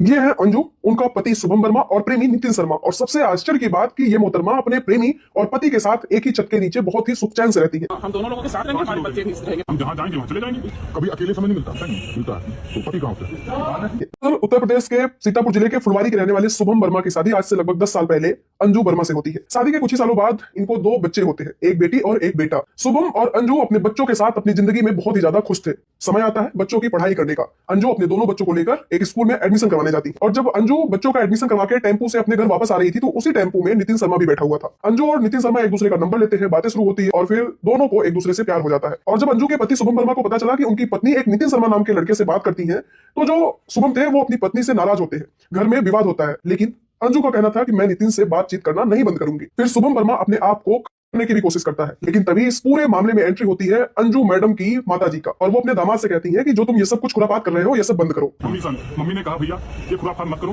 ये है अंजू, उनका पति शुभम वर्मा और प्रेमी नितिन शर्मा। और सबसे आश्चर्य की बात कि ये मोहतरमा अपने प्रेमी और पति के साथ एक ही छत के नीचे बहुत ही सुख चैन से रहती है। हम दोनों लोगों के साथ रहेंगे, हमारे बच्चे भी रहेंगे। हम जहाँ जाएंगे वहाँ चले जाएंगे। कभी अकेले समय नहीं मिलता, नहीं मिलता है। तो पति कहाँ होता है? उत्तर प्रदेश के सीतापुर जिले के फुलवारी के रहने वाले शुभम वर्मा की शादी आज से लगभग 10 साल पहले अंजू वर्मा से होती है। शादी के कुछ ही सालों बाद इनको 2 बच्चे होते हैं, एक बेटी और एक बेटा। शुभम और अंजू अपने बच्चों के साथ अपनी जिंदगी में बहुत ही ज्यादा खुश थे। समय आता है बच्चों की पढ़ाई करने का। अंजू अपने दोनों बच्चों को लेकर एक स्कूल में एडमिशन करवाने जाती है और जब अंजू बच्चों का एडमिशन करवा के टेंपू से अपने घर वापस आ रही थी तो उसी टेंपू में नितिन शर्मा भी बैठा हुआ था। अंजू और नितिन शर्मा एक दूसरे का नंबर लेते हैं, बातें शुरू होती है और फिर दोनों को एक दूसरे से प्यार हो जाता है। और जब अंजू के पति शुभम वर्मा को पता चला कि उनकी पत्नी एक नितिन शर्मा नाम के लड़के से बात करती है तो जो शुभम थे वो अपनी पत्नी से नाराज होते हैं। घर में विवाद होता है, लेकिन अंजू का कहना था कि मैं नितिन से बातचीत करना नहीं बंद करूंगी। फिर शुभम वर्मा अपने आप को करने की भी कोशिश करता है, लेकिन तभी इस पूरे मामले में एंट्री होती है अंजू मैडम की माताजी का और वो अपने दामाद से कहती है कि जो तुम ये सब कुछ खुरापात कर रहे हो ये सब बंद करो। मम्मी ने कहा भैया ये खुरापात मत करो,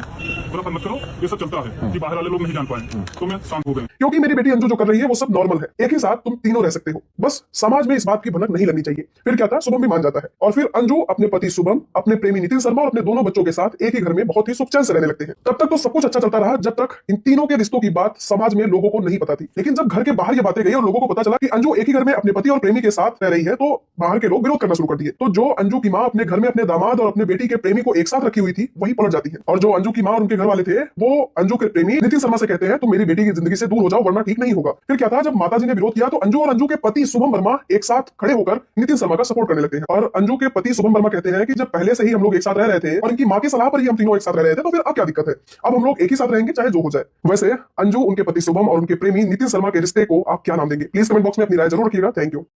खुरापात मत करो, ये सब चलता है कि बाहर वाले लोग नहीं जान पाए। तो मैं शांत हो गए क्योंकि मेरी बेटी अंजू जो कर रही है वो सब नॉर्मल है। एक ही साथ तुम तीनों रह सकते हो, बस समाज में इस बात की भनक नहीं लगनी चाहिए। फिर क्या था, शुभम भी मान जाता है और फिर अंजू अपने पति शुभम, अपने प्रेमी नितिन शर्मा और अपने दोनों बच्चों के साथ एक ही घर में बहुत ही सुख चैन से रहने लगते हैं। तब तक तो सब कुछ अच्छा चलता रहा जब तक इन तीनों के रिश्तों की बात समाज में लोगों को नहीं पता थी। लेकिन जब घर के बाहर ये बातें गई और लोगों को पता चला कि अंजू एक ही घर में अपने पति और प्रेमी के साथ रह रही है तो बाहर के लोग विरोध करना शुरू कर दिए। तो जो अंजू की मां अपने घर में अपने दामाद और अपने बेटी के प्रेमी को एक साथ रखी हुई थी वही पलट जाती है और जो अंजू की मां और उनके घर वाले थे वो अंजू के प्रेमी नितिन शर्मा से कहते हैं तुम मेरी बेटी की जिंदगी से दूर हो जाओ वरना ठीक नहीं होगा। फिर क्या था, जब माताजी ने विरोध किया तो अंजू और अंजू के पति शुभम वर्मा एक साथ खड़े होकर नितिन शर्मा का सपोर्ट करने लगते हैं और अंजू के पति शुभम वर्मा कहते हैं कि जब पहले से ही हम लोग एक साथ रह रहे थे और इनकी मां की सलाह पर ही हम तीनों एक साथ रह रहे थे तो फिर अब क्या दिक्कत है, अब हम लोग एक ही साथ रहेंगे चाहे जो हो जाए। वैसे अंजू, उनके पति शुभम और उनके प्रेमी नितिन शर्मा के रिश्ते को आप क्या नाम देंगे? प्लीज कमेंट बॉक्स में अपनी राय जरूर रखिएगा। Thank you.